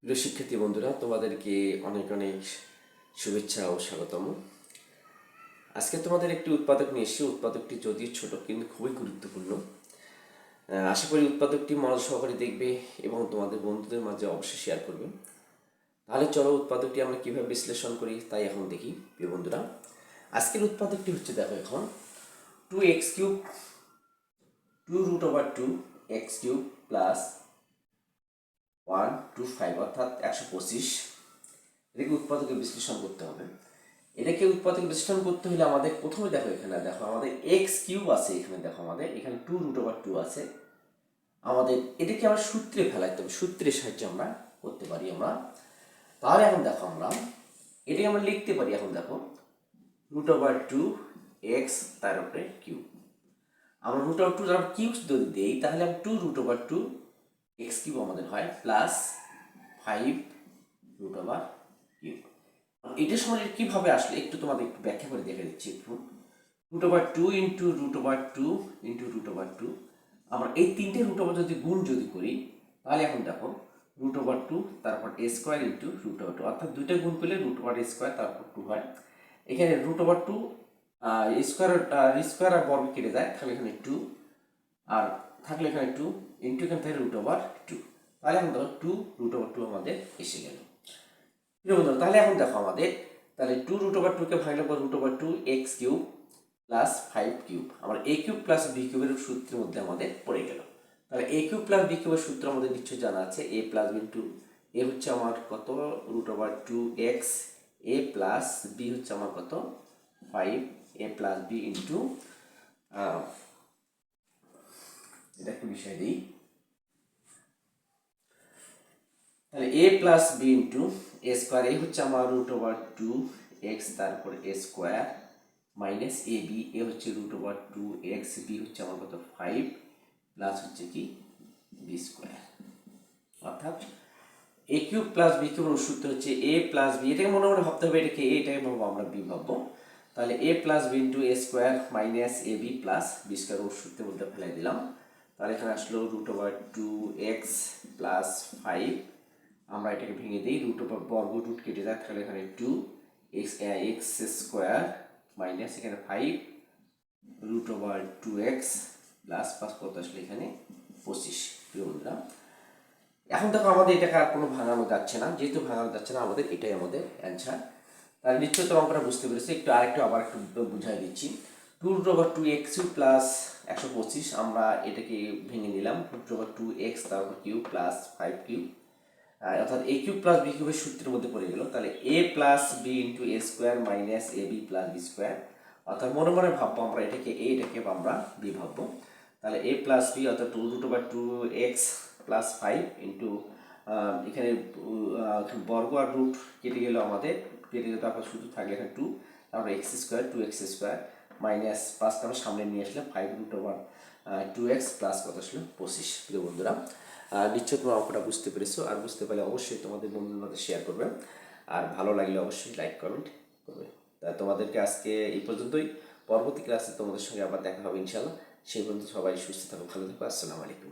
প্রিয় শিক্ষার্থী বন্ধুরা, তোমাদেরকে অনেক অনেক শুভেচ্ছা ও স্বাগতম। আজকে তোমাদের একটি উৎপাদক নিয়ে এসেছি। উৎপাদকটি যদিও ছোট কিন্তু খুবই গুরুত্বপূর্ণ। আশা করি উৎপাদকটি মনোযোগ সহকারে দেখবে এবং তোমাদের বন্ধুদের মাঝে অবশ্যই শেয়ার করবে। তাহলে চলো উৎপাদকটি আমরা কীভাবে বিশ্লেষণ করি তাই এখন দেখি। প্রিয় বন্ধুরা, আজকের উৎপাদকটি হচ্ছে, দেখো এখন 2x³ 2√2x³ প্লাস 125 অর্থাৎ 125। এটাকে উৎপাদকে বিশ্লেষণ করতে হবে। এটাকে উৎপাদকে বিশ্লেষণ করতে হলে আমাদের প্রথমে দেখো আমাদের x³ আছে, এখানে দেখো আমাদের এখানে 2√2 আছে। আমাদের এটাকে আমরা সূত্রে ফেলাইতে হবে, সূত্রের সাহায্যে আমরা করতে পারি আমরা। তাহলে এখন দেখো আমরা এটাকে আমরা লিখতে পারি। এখন দেখো √2x তার উপরে কিউব। আমরা √2 তার কিউব যদি দেই তাহলে আমরা 2√2 x³ আমাদের হয় প্লাস 5√কিউব। এটার সময় কিভাবে আসলে একটু তোমাদের একটু ব্যাখ্যা করে দেখে দিচ্ছি একটু। √2 ইন্টু √2 ইন্টু √2, আমরা এই তিনটে √, যদি গুণ যদি করি তাহলে এখন দেখো √2 তারপর a² ইন্টু √2, অর্থাৎ দুইটা গুণ করলে √a² তারপর 2 হয়। এখানে √2 স্কোয়ার আর বর্গ কেটে যায়, তাহলে এখানে 2 আর থাকলে এখানে 2 ইন্টু এখানে থাকে √2। তাহলে এখন দেখো 2√2 আমাদের এসে গেল। তাহলে এখন দেখো আমাদের তাহলে 2√2 ভাগলে পর √2x³ প্লাস 5³ আমরা a³ প্লাস b³ এর সূত্রের মধ্যে আমাদের পড়ে গেল। তাহলে a³ প্লাস b³ এর সূত্র আমাদের নিশ্চয়ই জানা আছে। a plus b into a হচ্ছে আমার কত √2x, a প্লাস b হচ্ছে আমার কত 5, a প্লাস b ইন্টু এটা একটু বিষয় দিই। তাহলে a plus b into a², a হচ্ছে আমার √2x তারপর a² মাইনাস ab, a হচ্ছে √2x, b হচ্ছে আমার কত 5 প্লাস হচ্ছে কি b², অর্থাৎ a³ প্লাস b³ সূত্র হচ্ছে a প্লাস b। এটাকে মনে মনে ভাবতে হবে, এটাকে a, এটাকে ভাববো আমরা b ভাববো। তাহলে a plus b into a² minus ab plus b² ওর সূত্রের মধ্যে ফেলে দিলাম। তাহলে এখানে আসলো √2x প্লাস 5। আমরা এটাকে ভেঙে দিই, বর্গ রুট কেটে যায়, তাহলে এখানে 2x² মাইনাস এখানে 5 √2x প্লাস 5 কত আসলে এখানে 25। প্রিয় বন্ধুরা, এখন দেখো আমাদের এটাকে আর কোনো ভাঙানো যাচ্ছে না, যেহেতু ভাঙানো যাচ্ছে না আমাদের এটাই আমাদের অ্যান্সার। তাহলে নিশ্চয়ই তোমরা অঙ্কটা বুঝতে পেরেছো। আবার একটু বুঝাই দিচ্ছি। 2√2x³ প্লাস 125 আমরা এটাকে ভেঙে নিলাম, √2x তারপর কিউব প্লাস 5³ অর্থাৎ a³ প্লাস b³ এর সূত্রের মধ্যে পড়ে গেল। তাহলে a plus b into a² minus ab plus b², অর্থাৎ মনে মনে ভাববো আমরা এটাকে a, এটাকে আমরা b ভাববো। তাহলে a প্লাস b অর্থাৎ √2x প্লাস 5 ইন্টু এখানে বর্গ আর রুট কেটে গেল আমাদের, কেটে গেলে তারপর শুধু থাকলে এখানে 2, তারপর x² 2x² মাইনাস 5টা আমরা সামনে নিয়ে আসলে 5√2x প্লাস কত আসলে 25। প্রিয় বন্ধুরা, নিশ্চয় তোমরা অঙ্কটা বুঝতে পেরেছো। আর বুঝতে পারলে অবশ্যই তোমাদের বন্ধুদের মধ্যে শেয়ার করবে, আর ভালো লাগলে অবশ্যই লাইক কমেন্ট করবে। তা তোমাদেরকে আজকে এই পর্যন্তই। পরবর্তী ক্লাসে তোমাদের সঙ্গে আবার দেখা হবে ইনশাল্লাহ। সেই পর্যন্ত সবাই সুস্থ থাকো, ভালো থাকো। আসসালামু আলাইকুম।